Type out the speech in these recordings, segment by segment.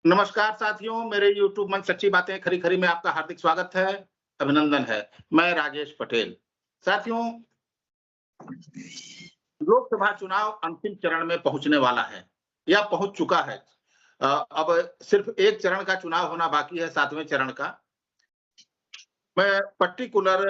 नमस्कार साथियों, मेरे YouTube मंच सच्ची बातें खरी खरी में आपका हार्दिक स्वागत है, अभिनंदन है। मैं राजेश पटेल। साथियों, लोकसभा चुनाव अंतिम चरण में पहुंचने वाला है या पहुंच चुका है। अब सिर्फ एक चरण का चुनाव होना बाकी है, 7वें चरण का। मैं पर्टिकुलर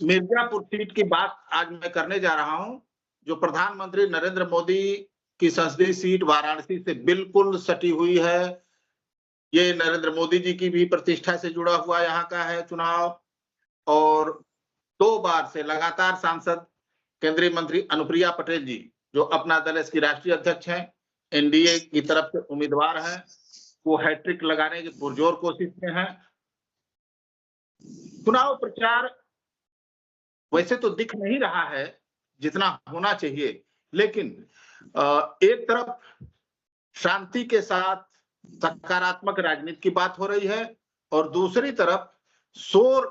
मिर्जापुर सीट की बात आज मैं करने जा रहा हूं, जो प्रधानमंत्री नरेंद्र मोदी की संसदीय सीट वाराणसी से बिल्कुल सटी हुई है। ये नरेंद्र मोदी जी की भी प्रतिष्ठा से जुड़ा हुआ यहाँ का है चुनाव, और 2 बार से लगातार सांसद केंद्रीय मंत्री अनुप्रिया पटेल जी, जो अपना दल इसकी राष्ट्रीय अध्यक्ष हैं, एनडीए की तरफ से उम्मीदवार हैं, वो हैट्रिक लगाने की पुरजोर कोशिश में हैं। चुनाव प्रचार वैसे तो दिख नहीं रहा है जितना होना चाहिए, लेकिन एक तरफ शांति के साथ सकारात्मक राजनीति की बात हो रही है और दूसरी तरफ शोर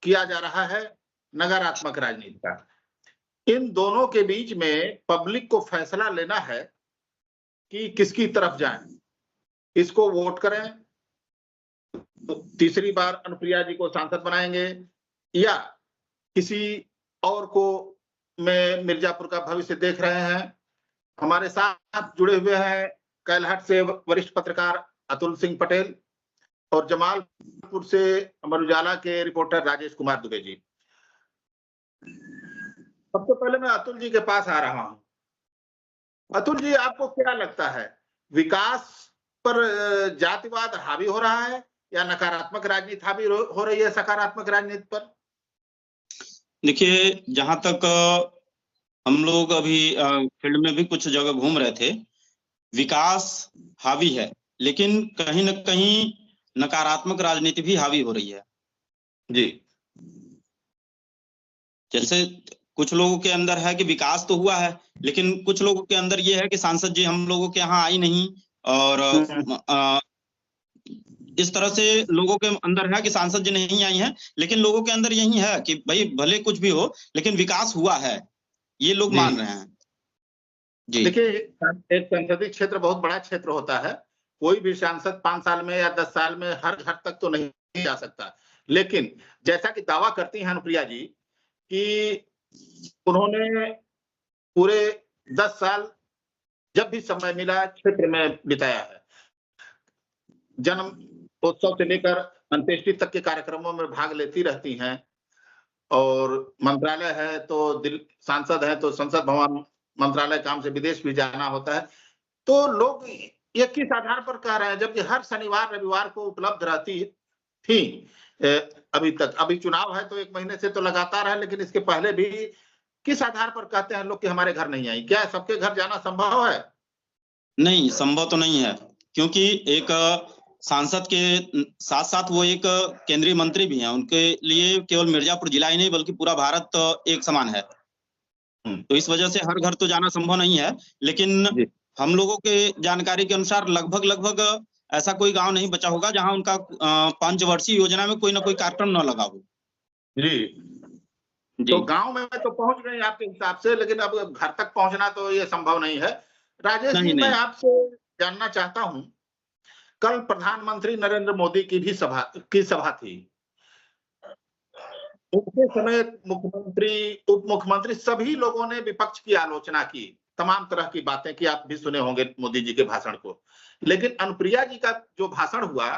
किया जा रहा है नकारात्मक राजनीति का। इन दोनों के बीच में पब्लिक को फैसला लेना है कि किसकी तरफ जाएं। इसको वोट करें तो तीसरी बार अनुप्रिया जी को सांसद बनाएंगे, या किसी और को में मिर्जापुर का भविष्य देख रहे हैं। हमारे साथ जुड़े हुए हैं कैलहट से वरिष्ठ पत्रकार अतुल सिंह पटेल और जमालपुर से अमर उजाला के रिपोर्टर राजेश कुमार दुबे जी। सबसे पहले मैं अतुल जी के पास आ रहा हूं। अतुल जी, आपको क्या लगता है, विकास पर जातिवाद हावी हो रहा है या नकारात्मक राजनीति हावी हो रही है सकारात्मक राजनीति पर? देखिए, जहां तक हम लोग अभी फील्ड में भी कुछ जगह घूम रहे थे, विकास हावी है, लेकिन कहीं न कहीं नकारात्मक राजनीति भी हावी हो रही है जी। जैसे कुछ लोगों के अंदर है कि विकास तो हुआ है, लेकिन कुछ लोगों के अंदर ये है कि सांसद जी हम लोगों के यहाँ आई नहीं, और इस तरह से लोगों के अंदर है कि सांसद जी नहीं आई हैं, लेकिन लोगों के अंदर यही है कि भाई भले कुछ भी हो लेकिन विकास हुआ है, ये लोग मान रहे हैं। जी देखिए, एक संसदीय क्षेत्र बहुत बड़ा क्षेत्र होता है। कोई भी सांसद 5 साल में या 10 साल में हर घर तक तो नहीं जा सकता, लेकिन जैसा कि दावा करती हैं अनुप्रिया जी कि उन्होंने पूरे 10 साल जब भी समय मिला क्षेत्र में बिताया है। जन्म उत्सव से लेकर अंत्येष्टि तक के कार्यक्रमों में भाग लेती रहती हैं, और मंत्रालय है तो सांसद है तो संसद भवन, मंत्रालय काम से विदेश भी जाना होता है। तो लोग ये किस आधार पर कह रहे हैं, जबकि हर शनिवार रविवार को उपलब्ध रहती थी अभी तक। अभी चुनाव है तो 1 महीने से तो लगातार है, लेकिन इसके पहले भी किस आधार पर कहते हैं लोग कि हमारे घर नहीं आई? क्या सबके घर जाना संभव है? नहीं, संभव तो नहीं है, क्योंकि एक सांसद के साथ साथ वो एक केंद्रीय मंत्री भी हैं। उनके लिए केवल मिर्जापुर जिला ही नहीं बल्कि पूरा भारत एक समान है। तो इस वजह से हर घर तो जाना संभव नहीं है, लेकिन हम लोगों के जानकारी के अनुसार लगभग ऐसा कोई गांव नहीं बचा होगा जहां उनका पंचवर्षीय योजना में कोई ना कोई कार्यक्रम न लगा हो। जी। तो गांव में तो पहुंच गए आपके हिसाब से, लेकिन अब घर तक पहुंचना तो ये संभव नहीं है। राजेश जी, मैं आपसे जानना चाहता हूं, कल प्रधानमंत्री नरेंद्र मोदी की भी सभा थी। उनके समय मुख्यमंत्री, उप मुख्यमंत्री सभी लोगों ने विपक्ष की आलोचना की, तमाम तरह की बातें की। आप भी सुने होंगे मोदी जी के भाषण को, लेकिन अनुप्रिया जी का जो भाषण हुआ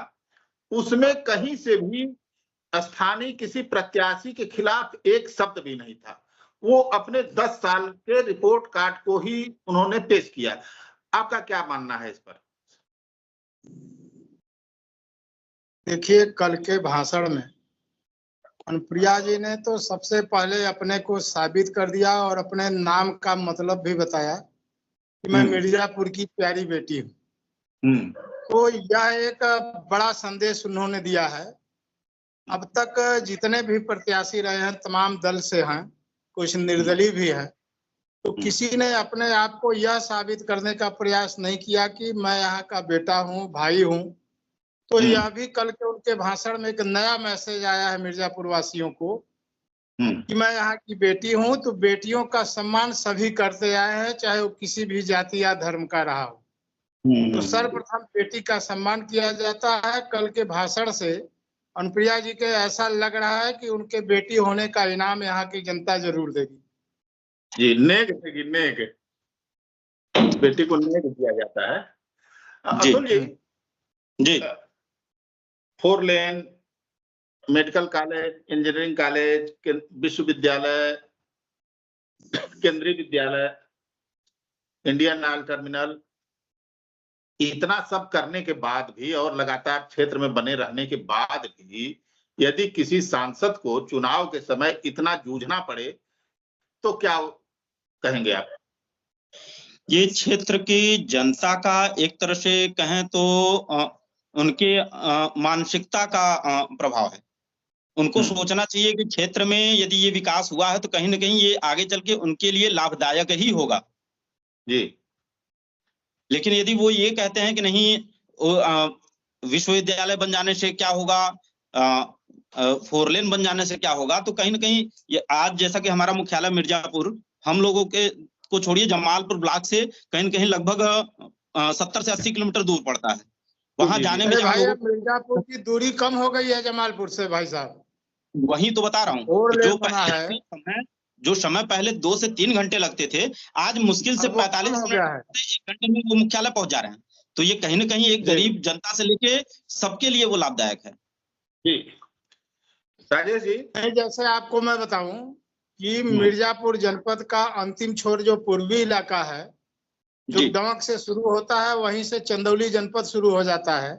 उसमें कहीं से भी स्थानीय किसी प्रत्याशी के खिलाफ एक शब्द भी नहीं था। वो अपने 10 साल के रिपोर्ट कार्ड को ही उन्होंने पेश किया। आपका क्या मानना है इस पर? देखिए, कल के भाषण में अनुप्रिया जी ने तो सबसे पहले अपने को साबित कर दिया और अपने नाम का मतलब भी बताया कि मैं मिर्जापुर की प्यारी बेटी हूँ। तो यह एक बड़ा संदेश उन्होंने दिया है। अब तक जितने भी प्रत्याशी रहे हैं तमाम दल से हैं, कुछ निर्दलीय भी है, तो किसी ने अपने आप को यह साबित करने का प्रयास नहीं किया कि मैं यहाँ का बेटा हूँ, भाई हूँ। तो यह भी कल के उनके भाषण में एक नया मैसेज आया है मिर्जापुर वासियों को कि मैं यहाँ की बेटी हूँ। तो बेटियों का सम्मान सभी करते आए हैं, चाहे वो किसी भी जाति या धर्म का रहा हो। तो सर्वप्रथम बेटी का सम्मान किया जाता है। कल के भाषण से अनुप्रिया जी के ऐसा लग रहा है कि उनके बेटी होने का इनाम यहाँ की जनता जरूर देगी। जी, नेक देगी, नेक। बेटी को नेक दिया जाता है। जी। अतुल जी, जी 4 लेन, मेडिकल कॉलेज, इंजीनियरिंग कॉलेज, विश्वविद्यालय, केंद्रीय विद्यालय, इंडियन ऑयल टर्मिनल, इतना सब करने के बाद भी और लगातार क्षेत्र में बने रहने के बाद भी यदि किसी सांसद को चुनाव के समय इतना जूझना पड़े तो क्या कहेंगे आप? ये क्षेत्र की जनता का एक तरह से कहें तो उनके मानसिकता का प्रभाव है। उनको सोचना चाहिए कि क्षेत्र में यदि ये विकास हुआ है तो कहीं न कहीं ये आगे चल के उनके लिए लाभदायक ही होगा। जी। लेकिन यदि वो ये कहते हैं कि नहीं विश्वविद्यालय बन जाने से क्या होगा, 4 लेन बन जाने से क्या होगा, तो कहीं न कहीं ये आज जैसा कि हमारा मुख्यालय मिर्जापुर हम लोगों के को छोड़िए जमालपुर ब्लॉक से कहीं न कहीं लगभग 70 से 80 किलोमीटर दूर पड़ता है। वहां जाने में भाई मिर्जापुर की दूरी कम हो गई है जमालपुर से भाई साहब। वही तो बता रहा हूँ, जो समय पहले 2 से 3 घंटे लगते थे, आज मुश्किल से 45 मिनट से 1 घंटे में वो मुख्यालय पहुंच जा रहे हैं। तो ये कहीं न कहीं एक गरीब जनता से लेके सबके लिए वो लाभदायक है। जी राजेश जी, जैसे आपको मैं बताऊं कि मिर्जापुर जनपद का अंतिम छोर जो पूर्वी इलाका है, जो डमक से शुरू होता है, वहीं से चंदौली जनपद शुरू हो जाता है।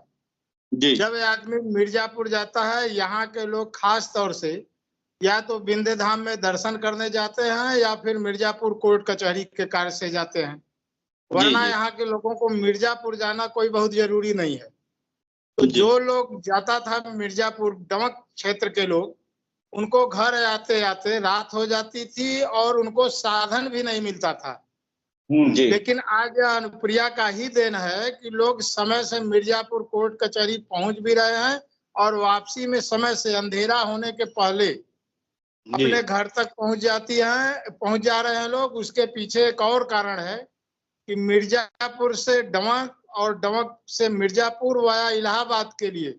जब आदमी मिर्जापुर जाता है, यहाँ के लोग खास तौर से या तो बिंदे धाम में दर्शन करने जाते हैं या फिर मिर्जापुर कोर्ट कचहरी के कार्य से जाते हैं, वरना यहाँ के लोगों को मिर्जापुर जाना कोई बहुत जरूरी नहीं है। तो जो लोग जाता था मिर्जापुर डमक क्षेत्र के लोग, उनको घर आते आते रात हो जाती थी और उनको साधन भी नहीं मिलता था। लेकिन आज अनुप्रिया का ही देन है कि लोग समय से मिर्जापुर कोर्ट कचहरी पहुंच भी रहे हैं और वापसी में समय से अंधेरा होने के पहले अपने घर तक पहुंच जा रहे हैं लोग। उसके पीछे एक और कारण है कि मिर्जापुर से डमक और डमक से मिर्जापुर वाया इलाहाबाद के लिए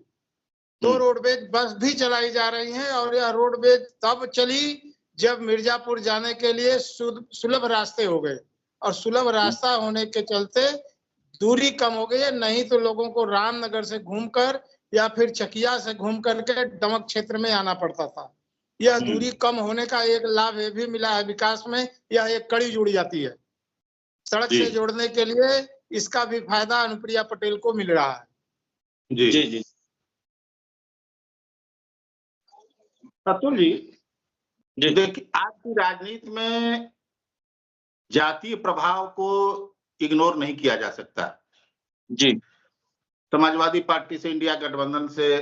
2 रोडवेज बस भी चलाई जा रही हैं और यह रोडवेज तब चली जब मिर्जापुर जाने के लिए सुलभ रास्ते हो गए, और सुलभ रास्ता होने के चलते दूरी कम हो गई है। नहीं तो लोगों को रामनगर से घूमकर या फिर चकिया से घूम करके डमक क्षेत्र में आना पड़ता था। यह दूरी कम होने का एक लाभ ये भी मिला है विकास में, यह एक कड़ी जुड़ जाती है सड़क से जोड़ने के लिए। इसका भी फायदा अनुप्रिया पटेल को मिल रहा है। जी जी जी। अतुल जी, देखिए आज की राजनीति में जातीय प्रभाव को इग्नोर नहीं किया जा सकता। जी। समाजवादी पार्टी से, इंडिया गठबंधन से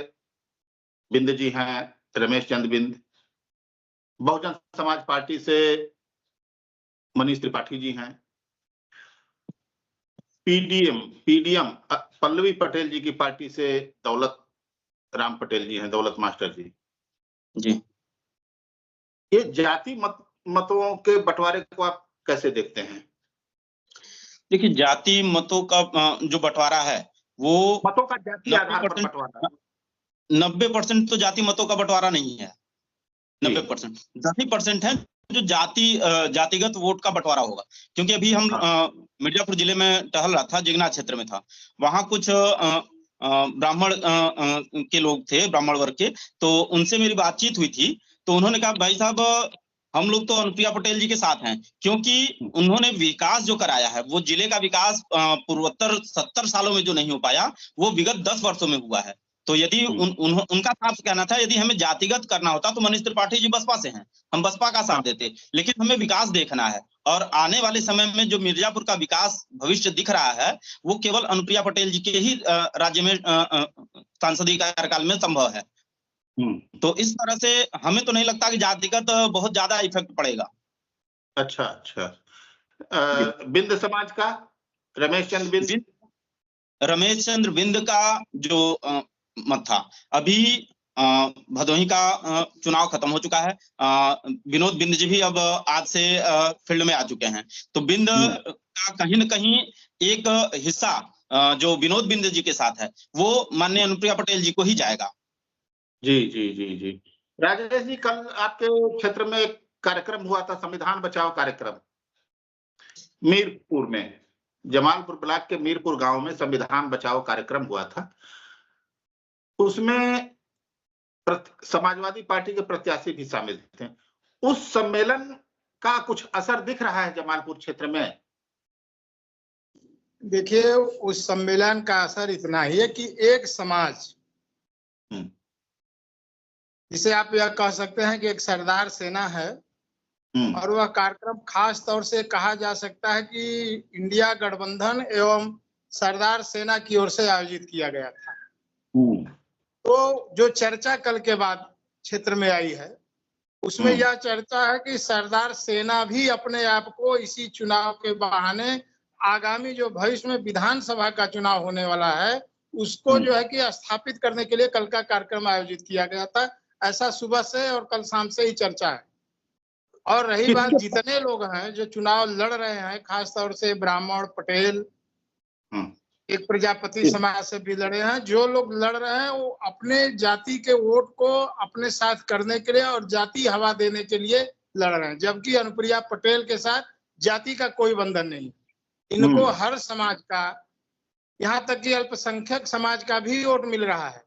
बिंद जी हैं, रमेश चंद्र बिंद। बहुजन समाज पार्टी से मनीष त्रिपाठी जी हैं। पीडीएम पल्लवी पटेल जी की पार्टी से दौलत राम पटेल जी हैं, दौलत मास्टर जी। जी। ये जाति मतों के बंटवारे को आप कैसे देखते हैं? देखिए, जाति मतों का जो बंटवारा है वो मतों का जाति आधार पर बंटवारा 90% तो जाति मतों का बंटवारा नहीं है। 90% 10% है जो जातिगत वोट का बंटवारा होगा। क्योंकि अभी हम मिर्जापुर जिले में टहल रहा था, जिगना क्षेत्र में था, वहां कुछ ब्राह्मण के लोग थे, ब्राह्मण वर्ग के, तो उनसे मेरी बातचीत हुई थी। तो उन्होंने कहा भाई साहब हम लोग तो अनुप्रिया पटेल जी के साथ हैं, क्योंकि उन्होंने विकास जो कराया है वो जिले का विकास पूर्वोत्तर 70 सालों में जो नहीं हो पाया वो विगत 10 वर्षों में हुआ है। तो यदि उनका साफ कहना था यदि हमें जातिगत करना होता तो मनीष त्रिपाठी जी बसपा से हैं, हम बसपा का साथ देते, लेकिन हमें विकास देखना है और आने वाले समय में जो मिर्जापुर का विकास भविष्य दिख रहा है वो केवल अनुप्रिया पटेल जी के ही राज्य में सांसदीय कार्यकाल में संभव है। तो इस तरह से हमें तो नहीं लगता कि जातिगत बहुत ज्यादा इफेक्ट पड़ेगा। अच्छा अच्छा। बिंद समाज का रमेश चंद्र बिंद का जो मत था, अभी भदोही का चुनाव खत्म हो चुका है। विनोद बिंद जी भी अब आज से फील्ड में आ चुके हैं। तो बिंद का कहीं न कहीं एक हिस्सा जो विनोद बिंद जी के साथ है वो माननीय अनुप्रिया पटेल जी को ही जाएगा। जी जी जी जी। राजेश जी, कल आपके क्षेत्र में एक कार्यक्रम हुआ था, संविधान बचाओ कार्यक्रम, मीरपुर में, जमालपुर ब्लॉक के मीरपुर गांव में संविधान बचाओ कार्यक्रम हुआ था। उसमें समाजवादी पार्टी के प्रत्याशी भी शामिल थे। उस सम्मेलन का कुछ असर दिख रहा है जमालपुर क्षेत्र में? देखिए, उस सम्मेलन का असर इतना ही है कि एक समाज, जिसे आप यह कह सकते हैं कि एक सरदार सेना है, और वह कार्यक्रम खास तौर से कहा जा सकता है कि इंडिया गठबंधन एवं सरदार सेना की ओर से आयोजित किया गया था। तो जो चर्चा कल के बाद क्षेत्र में आई है, उसमें यह चर्चा है कि सरदार सेना भी अपने आप को इसी चुनाव के बहाने आगामी जो भविष्य में विधानसभा का चुनाव होने वाला है, उसको जो है कि स्थापित करने के लिए कल का कार्यक्रम आयोजित किया गया था। ऐसा सुबह से और कल शाम से ही चर्चा है। और रही बात, जितने लोग हैं जो चुनाव लड़ रहे हैं, खास तौर से ब्राह्मण, पटेल, एक प्रजापति समाज से भी लड़े हैं, जो लोग लड़ रहे हैं वो अपने जाति के वोट को अपने साथ करने के लिए और जाति हवा देने के लिए लड़ रहे हैं, जबकि अनुप्रिया पटेल के साथ जाति का कोई बंधन नहीं। इनको हर समाज का, यहाँ तक कि अल्पसंख्यक समाज का भी वोट मिल रहा है।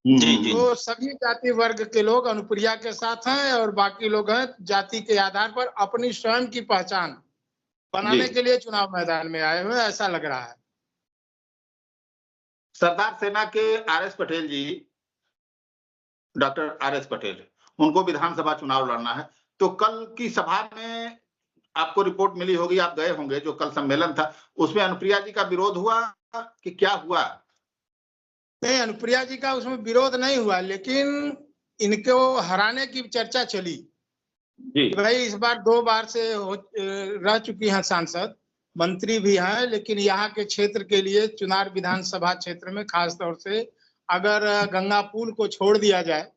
तो सभी जाति वर्ग के लोग अनुप्रिया के साथ हैं और बाकी लोग हैं जाति के आधार पर अपनी स्वयं की पहचान बनाने के लिए चुनाव मैदान में आए हुए, ऐसा लग रहा है। सरदार सेना के आर.एस. पटेल जी, डॉक्टर आर.एस. पटेल, उनको विधानसभा चुनाव लड़ना है। तो कल की सभा में आपको रिपोर्ट मिली होगी, आप गए होंगे, जो कल सम्मेलन था उसमें अनुप्रिया जी का विरोध हुआ कि क्या हुआ? नहीं, अनुप्रिया जी का उसमें विरोध नहीं हुआ, लेकिन इनको हराने की चर्चा चली जी। भाई इस बार 2 बार से रह चुकी हैं सांसद, मंत्री भी हैं, लेकिन यहाँ के क्षेत्र के लिए चुनार विधानसभा क्षेत्र में खास तौर से अगर गंगा पुल को छोड़ दिया जाए,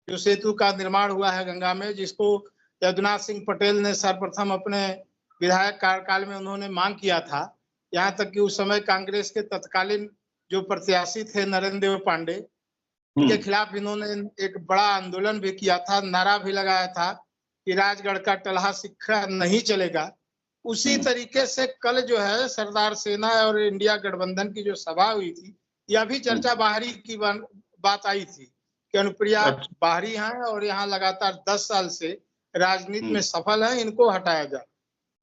जो सेतु का निर्माण हुआ है गंगा में, जिसको यदुनाथ सिंह पटेल ने सर्वप्रथम अपने विधायक कार्यकाल में उन्होंने मांग किया था, यहाँ तक कि उस समय कांग्रेस के तत्कालीन जो प्रत्याशी थे नरेंद्र देव पांडे, उनके खिलाफ इन्होंने एक बड़ा आंदोलन भी किया था, नारा भी लगाया था कि राजगढ़ का टल्हा सिक्का नहीं चलेगा। उसी तरीके से कल जो है सरदार सेना और इंडिया गठबंधन की जो सभा हुई थी, यह भी चर्चा बाहरी की बात आई थी कि अनुप्रिया बाहरी हैं और यहाँ लगातार 10 साल से राजनीति में सफल है, इनको हटाया जाए।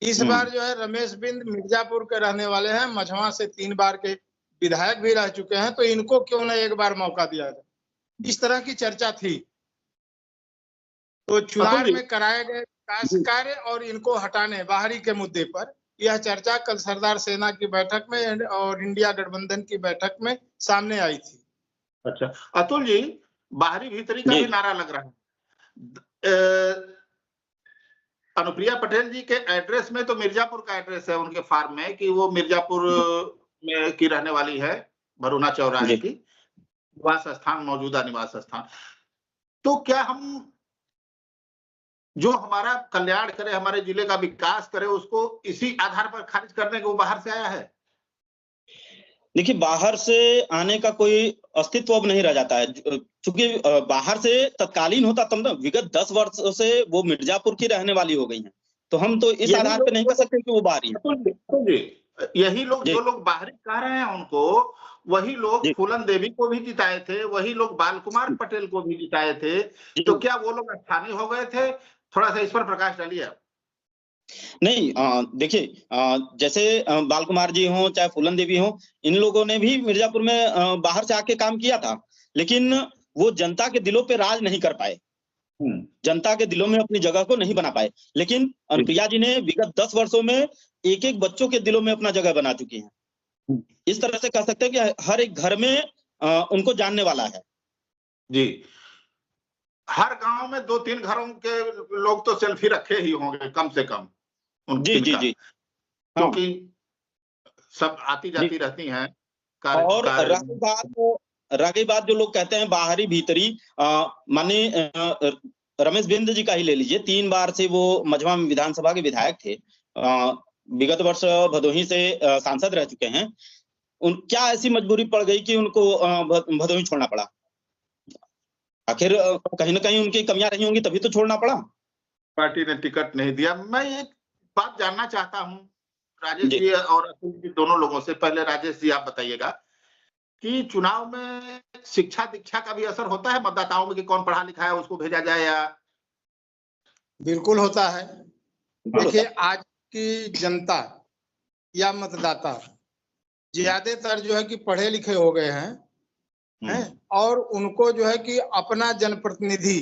इस बार जो है रमेश बिंद मिर्जापुर के रहने वाले हैं, मझवा से 3 बार के विधायक भी रह चुके हैं, तो इनको क्यों न एक बार मौका दिया जाए, इस तरह की चर्चा थी। तो चुनाव में कराए गए विकास कार्य और इनको हटाने बाहरी के मुद्दे पर यह चर्चा कल सरदार सेना की बैठक में और इंडिया गठबंधन की बैठक में सामने आई थी। अच्छा अतुल जी, बाहरी भीतरी का भी नारा लग रहा है। अनुप्रिया पटेल जी के एड्रेस में तो मिर्जापुर का एड्रेस है उनके फार्म में कि वो मिर्जापुर में की रहने वाली है, भरूना चौराहे की निवास स्थान, मौजूदा निवास स्थान। तो क्या हम जो हमारा कल्याण करे, हमारे जिले का विकास करे, उसको इसी आधार पर खारिज करने को बाहर से आया है? देखिए, बाहर से आने का कोई अस्तित्व अब नहीं रह जाता है, क्योंकि बाहर से तत्कालीन होता तब ना, विगत 10 वर्षों से वो मिर्जापुर की रहने वाली हो गई हैं, तो हम तो इस आधार पे नहीं कह सकते कि वो बाहरी है। यही लोग जो लोग बाहरी कह रहे हैं उनको, वही लोग फूलन देवी को भी जिताए थे, वही लोग बाल कुमार पटेल को भी जिताए थे, तो क्या वो लोग स्थानीय हो गए थे? थोड़ा सा इस पर प्रकाश डालिए। नहीं, देखिए, जैसे बाल कुमार जी हो चाहे फूलन देवी हो, इन लोगों ने भी मिर्जापुर में बाहर से आके काम किया था, लेकिन वो जनता के दिलों पे राज नहीं कर पाए, जनता के दिलों में अपनी जगह को नहीं बना पाए। लेकिन अनुप्रिया जी ने विगत 10 वर्षों में एक बच्चों के दिलों में अपना जगह बना चुकी हैं। इस तरह से कह सकते हैं कि हर एक घर में उनको जानने वाला है जी। हर गांव में 2-3 घरों के लोग तो सेल्फी रखे ही होंगे कम से कम। जी जी जी, क्योंकि सब आती जाती रहती हैं। और रही बात जो लोग कहते हैं बाहरी भीतरी, माननीय रमेश बिंद जी का ही ले लीजिए, 3 बार से वो मझवा विधानसभा के विधायक थे, विगत वर्ष भदोही से सांसद रह चुके हैं। क्या ऐसी मजबूरी पड़ गई कि उनको भदोही छोड़ना पड़ा? आखिर कहीं ना कहीं उनकी कमियां रही होंगी तभी तो छोड़ना पड़ा। पार्टी ने टिकट नहीं दिया। मैं एक बात जानना चाहता हूँ राजेश जी जी और अतुल जी दोनों लोगों से। पहले राजेश जी आप बताइएगा कि चुनाव में शिक्षा दीक्षा का भी असर होता है मतदाताओं में कि कौन पढ़ा लिखा है उसको भेजा जाए या? बिल्कुल होता है। बिल्कुल देखिए होता आज की जनता या मतदाता ज्यादातर जो है कि पढ़े लिखे हो गए हैं और उनको जो है कि अपना जनप्रतिनिधि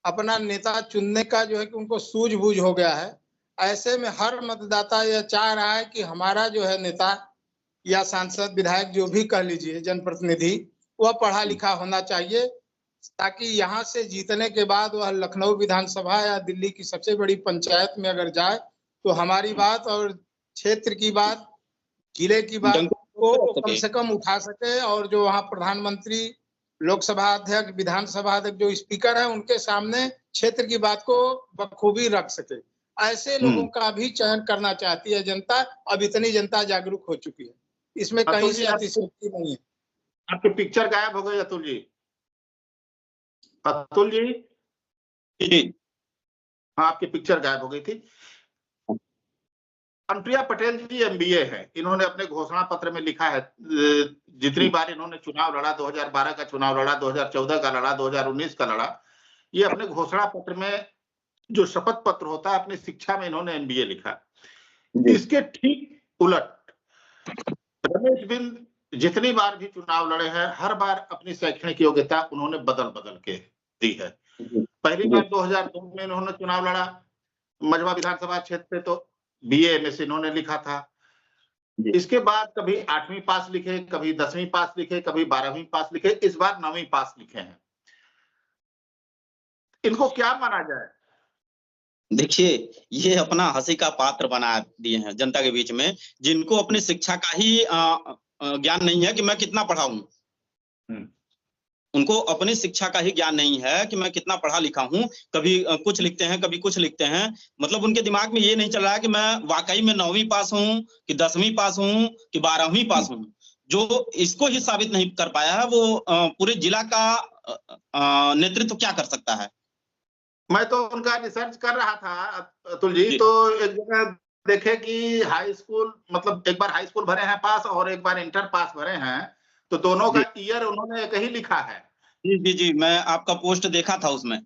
अपना नेता चुनने का जो है कि उनको सूझबूझ हो गया है। ऐसे में हर मतदाता यह चाह रहा है कि हमारा जो है नेता या सांसद विधायक जो भी कह लीजिए जनप्रतिनिधि वह पढ़ा लिखा होना चाहिए, ताकि यहाँ से जीतने के बाद वह लखनऊ विधानसभा या दिल्ली की सबसे बड़ी पंचायत में अगर जाए तो हमारी बात और क्षेत्र की बात, जिले की बात डंक को रख कम सके। से कम उठा सके और जो वहाँ प्रधानमंत्री, लोकसभा अध्यक्ष, विधानसभा अध्यक्ष जो स्पीकर है उनके सामने क्षेत्र की बात को बखूबी रख सके। ऐसे लोगों का भी चयन करना चाहती है जनता। अब इतनी जनता जागरूक हो चुकी है, इसमें कहीं अतुल से जी अतिशयोक्ति नहीं है। आपकी पिक्चर गायब हो गई अतुल जी। अतुल जी जी हाँ आपकी पिक्चर गायब हो गई थी। अनुप्रिया पटेल जी एमबीए है। इन्होंने अपने घोषणा पत्र में लिखा है जितनी बार इन्होंने चुनाव लड़ा, 2012 का चुनाव लड़ा, 2014 का लड़ा, 2019 का लड़ा, ये अपने घोषणा पत्र में जो शपथ पत्र होता है अपनी शिक्षा में इन्होंने एमबीए लिखा। इसके ठीक उलट रमेश बिंद जितनी बार भी चुनाव लड़े हैं हर बार अपनी शैक्षणिक योग्यता उन्होंने बदल बदल के दी है। पहली बार 2002 में इन्होंने चुनाव लड़ा मझवा विधानसभा क्षेत्र से, तो बीए एमएससी इन्होंने लिखा था। इसके बाद कभी 8वीं पास लिखे, कभी 10वीं पास लिखे, कभी 12वीं पास लिखे, इस बार 9वीं पास लिखे हैं। इनको क्या माना जाए? देखिए ये अपना हंसी का पात्र बना दिए हैं जनता के बीच में, जिनको अपनी शिक्षा का ही ज्ञान नहीं है कि मैं कितना पढ़ा हूं। उनको अपनी शिक्षा का ही ज्ञान नहीं है कि मैं कितना पढ़ा लिखा हूं। कभी कुछ लिखते हैं, कभी कुछ लिखते हैं। मतलब उनके दिमाग में ये नहीं चल रहा है कि मैं वाकई में 9वीं पास हूं कि 10वीं पास हूं कि 12वीं पास हूं। जो इसको ही साबित नहीं कर पाया है वो पूरे जिला का नेतृत्व क्या कर सकता है? मैं तो उनका रिसर्च कर रहा था अतुल जी, तो एक जगह देखे कि हाई स्कूल, मतलब एक बार हाई स्कूल भरे हैं पास और एक बार इंटर पास भरे हैं, तो दोनों का ईयर उन्होंने एक ही लिखा है। जी जी जी, मैं आपका पोस्ट देखा था उसमें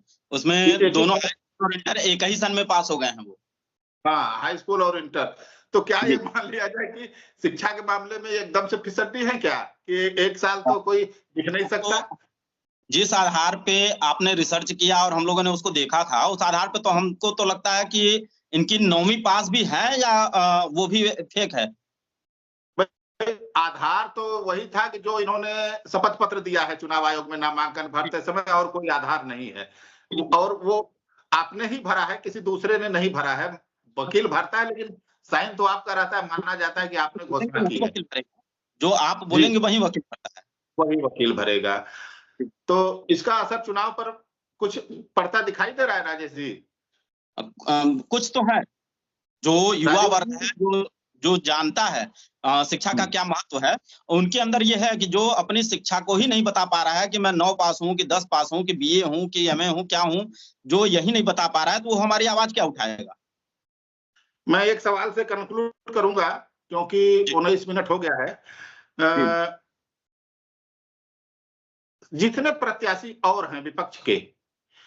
दोनों इंटर एक ही सन में पास हो गए हैं वो। हाँ हाई स्कूल और इंटर। तो क्या ये मान लिया जाए कि शिक्षा के मामले में एकदम से फिसड्डी है क्या कि एक साल तो कोई दिख नहीं सकता? तो जिस आधार पे आपने रिसर्च किया और हम लोगों ने उसको देखा था, उस आधार पे तो हमको तो लगता है कि इनकी 9वीं पास भी है या वो भी फेक है। आधार तो वही था कि जो इन्होंने शपथ पत्र दिया है चुनाव आयोग में नामांकन भरते समय, और कोई आधार नहीं है। और वो आपने ही भरा है, किसी दूसरे ने नहीं भरा है। वकील भरता है लेकिन साइन तो आपका रहता है, माना जाता है कि आपने घोषणा की है। जो आप बोलेंगे वही वकील भरता है, वही वकील भरेगा। तो इसका असर चुनाव पर कुछ पड़ता दिखाई दे रहा है राजेश जी? कुछ तो है। जो युवा वर्ग है, जो जानता है शिक्षा का क्या महत्व है, उनके अंदर ये है कि जो अपनी शिक्षा को ही नहीं बता पा रहा है कि मैं 9 पास हूं कि 10 पास हूं कि बीए हूं कि एमए हूं, क्या हूं, जो यही नहीं बता पा रहा है तो वो हमारी आवाज क्या उठाएगा? मैं एक सवाल से कंक्लूड करूंगा क्योंकि 19 मिनट हो गया है। जितने प्रत्याशी और हैं विपक्ष के,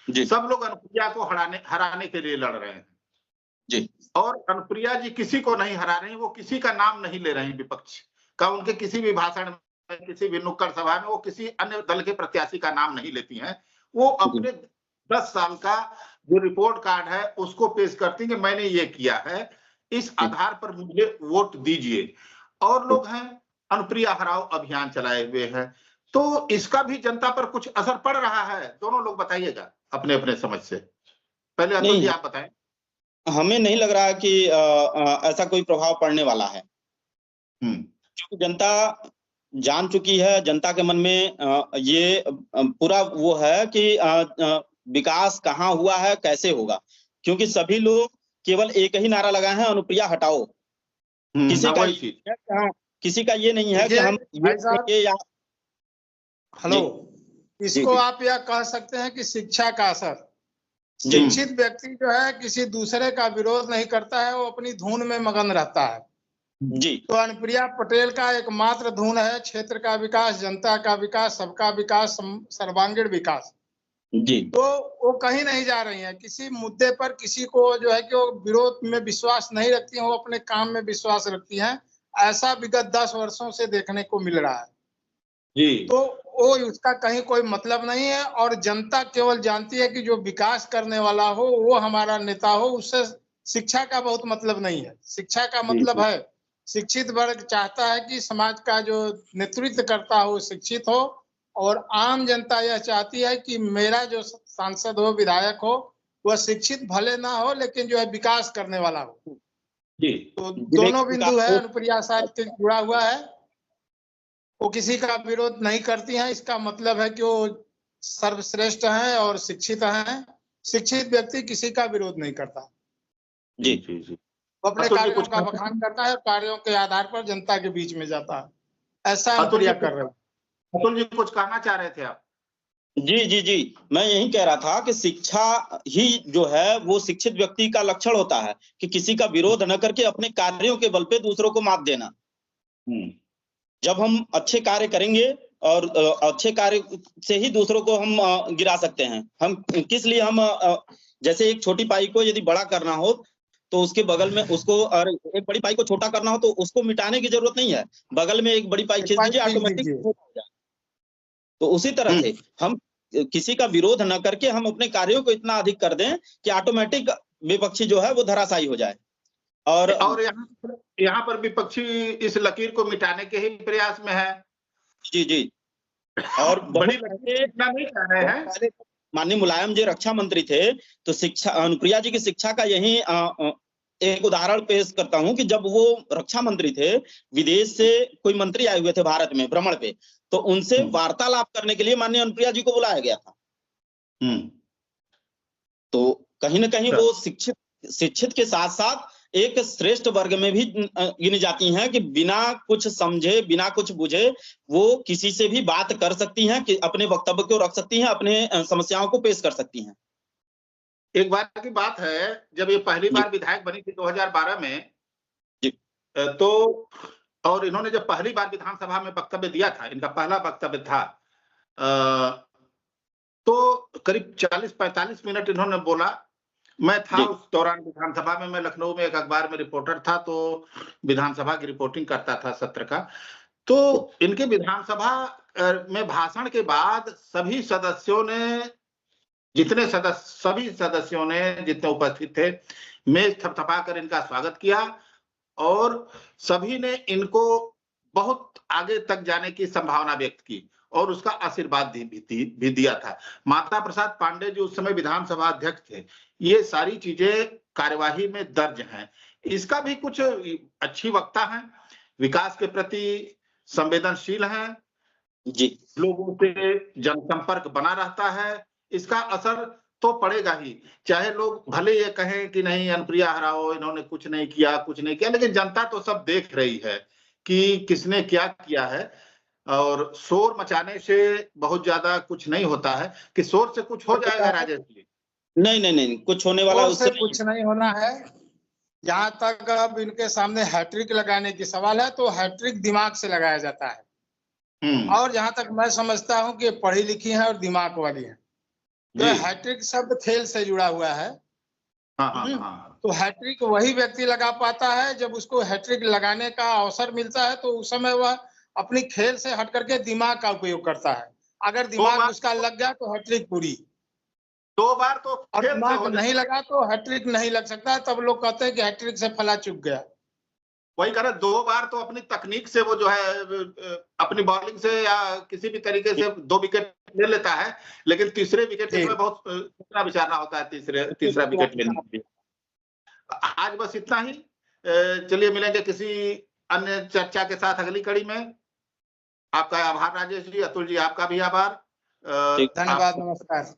सब लोग अनुप्रिया को हराने के लिए लड़ रहे हैं जी। और अनुप्रिया जी किसी को नहीं हरा रही, वो किसी का नाम नहीं ले रही विपक्ष का। उनके किसी भी भाषण में, किसी भी नुक्कड़ सभा में वो किसी अन्य दल के प्रत्याशी का नाम नहीं लेती हैं। वो अपने 10 साल का जो रिपोर्ट कार्ड है उसको पेश करती कि मैंने ये किया है, इस आधार पर मुझे वोट दीजिए। और लोग हैं अनुप्रिया हराओ अभियान चलाए हुए हैं। तो इसका भी जनता पर कुछ असर पड़ रहा है? दोनों लोग बताइएगा अपने अपने समझ से। पहले अतुल जी आप बताएं। हमें नहीं लग रहा है कि ऐसा कोई प्रभाव पड़ने वाला है, क्योंकि जनता जान चुकी है। जनता के मन में ये पूरा वो है कि विकास कहाँ हुआ है, कैसे होगा, क्योंकि सभी लोग केवल एक ही नारा लगाए हैं, अनुप्रिया हटाओ। किसी का किसी का ये नहीं है कि देखिए, हम ये भाई साहब, करेंगे या हेलो, इसको जी। आप यह कह सकते हैं कि शिक्षा का असर। जी शिक्षित व्यक्ति जो है किसी दूसरे का विरोध नहीं करता है, वो अपनी धुन में मगन रहता है। जी तो अनुप्रिया पटेल का एकमात्र धुन है क्षेत्र का विकास, जनता का विकास, सबका विकास, सर्वांगीण विकास। जी तो वो कहीं नहीं जा रही हैं, किसी मुद्दे पर किसी को जो है कि वो विरोध में विश्वास नहीं रखती हैं, वो अपने काम में विश्वास रखती हैं। ऐसा विगत 10 वर्षों से देखने को मिल रहा है। जी तो वो उसका कहीं कोई मतलब नहीं है, और जनता केवल जानती है कि जो विकास करने वाला हो वो हमारा नेता हो। उससे शिक्षा का बहुत मतलब नहीं है। शिक्षा का मतलब है, शिक्षित वर्ग चाहता है कि समाज का जो नेतृत्व करता हो शिक्षित हो, और आम जनता यह चाहती है कि मेरा जो सांसद हो, विधायक हो, वह शिक्षित भले ना हो लेकिन जो है विकास करने वाला हो। जी तो जिले दोनों के बिंदु है, विकास अनुप्रिया साथ से जुड़ा हुआ है। वो किसी का विरोध नहीं करती हैं, इसका मतलब है कि वो सर्वश्रेष्ठ हैं और शिक्षित हैं। शिक्षित व्यक्ति किसी का विरोध नहीं करता, जी जी जी वो अपने अतुल जी कार्यों कुछ का बखान करता है, कार्यों के आधार पर जनता के बीच में जाता है। ऐसा अतुल जी अनुप्रिया कर रहे हैं। अतुल जी कुछ कहना चाह रहे थे आप? जी मैं यही कह रहा था कि शिक्षा ही जो है वो शिक्षित व्यक्ति का लक्षण होता है कि किसी का विरोध न करके अपने कार्यों के बल पे दूसरों को मात देना। जब हम अच्छे कार्य करेंगे और अच्छे कार्य से ही दूसरों को हम गिरा सकते हैं। हम किस लिए हम जैसे एक छोटी पाई को यदि बड़ा करना हो तो उसके बगल में उसको, और एक बड़ी पाई को छोटा करना हो तो उसको मिटाने की जरूरत नहीं है, बगल में एक बड़ी पाई खींच दीजिए, खींच ऑटोमेटिक दीजिए। हो जाएगा। तो उसी तरह से हम किसी का विरोध न करके हम अपने कार्यों को इतना अधिक कर दें कि ऑटोमेटिक विपक्षी जो है वो धराशायी हो जाए। और यहाँ पर विपक्षी इस लकीर को मिटाने के ही प्रयास में है। जी और बड़ी लकीर मिटाना नहीं चाह रहे हैं। पहले माननीय मुलायम जी रक्षा मंत्री थे, तो शिक्षा, अनुप्रिया जी की शिक्षा का यही एक उदाहरण पेश करता हूं कि जब वो रक्षा मंत्री थे, विदेश से कोई मंत्री आए हुए थे भारत में भ्रमण पे, तो उनसे वार्तालाप करने के लिए माननीय अनुप्रिया जी को बुलाया गया था। तो कहीं ना कहीं वो शिक्षित के साथ साथ एक श्रेष्ठ वर्ग में भी गिनी जाती हैं कि बिना कुछ समझे, बिना कुछ बुझे वो किसी से भी बात कर सकती हैं, कि अपने वक्तव्य को रख सकती हैं, अपने समस्याओं को पेश कर सकती हैं। एक बार की बात है, जब ये पहली बार विधायक बनी थी 2012 में, तो और इन्होंने जब पहली बार विधानसभा में वक्तव्य दिया था, इनका पहला वक्तव्य था, तो करीब 40-45 मिनट इन्होंने बोला। मैं था उस दौरान विधानसभा में, मैं लखनऊ में एक अखबार में रिपोर्टर था, तो विधानसभा की रिपोर्टिंग करता था सत्र का। तो इनके विधानसभा में भाषण के बाद सभी सदस्यों ने, सभी सदस्यों ने जितने उपस्थित थे, मेज थपथपाकर इनका स्वागत किया, और सभी ने इनको बहुत आगे तक जाने की संभावना व्यक्त की और उसका आशीर्वाद भी दिया था। माता प्रसाद पांडे जो उस समय विधानसभा अध्यक्ष थे, ये सारी चीजें कार्यवाही में दर्ज हैं। इसका भी कुछ अच्छी वक्ता है, विकास के प्रति संवेदनशील है जी, लोगों से जनसंपर्क बना रहता है। इसका असर तो पड़ेगा ही, चाहे लोग भले ये कहें कि नहीं अनुप्रिया हराओ, इन्होंने कुछ नहीं किया, लेकिन जनता तो सब देख रही है कि किसने क्या किया है। और शोर मचाने से बहुत ज्यादा कुछ नहीं होता है, कि शोर से कुछ हो जाएगा राजेश जी? नहीं, कुछ होने वाला शोर उससे से कुछ नहीं होना है। जहां तक अब इनके सामने हैट्रिक लगाने की सवाल है, तो हैट्रिक दिमाग से लगाया जाता है। और जहां तक मैं समझता हूं कि पढ़ी लिखी है और दिमाग वाली है, तो हैट्रिक शब्द खेल से जुड़ा हुआ है। तो हैट्रिक वही व्यक्ति लगा पाता है जब उसको हैट्रिक लगाने का अवसर मिलता है, तो उस समय वह अपनी खेल से हट करके दिमाग का उपयोग करता है। अगर दिमाग उसका लग गया तो हैट्रिक पूरी। 2 बार तो और खेल से दिमाग हो नहीं लगा तो हैट्रिक नहीं लग सकता। तब लोग कहते हैं कि हैट्रिक से फला चुक गया। वही कह रहे, 2 बार तो अपनी तकनीक से वो जो है अपनी बॉलिंग से या किसी भी तरीके से 2 विकेट ले लेता है, लेकिन तीसरे विकेट के समय बहुत सोचना विचारना होता है तीसरा विकेट लेने के लिए। आज बस इतना ही। चलिए मिलेंगे किसी अन्य चर्चा के साथ अगली कड़ी में। आपका आभार राजेश जी, अतुल जी आपका भी आभार। धन्यवाद, नमस्कार।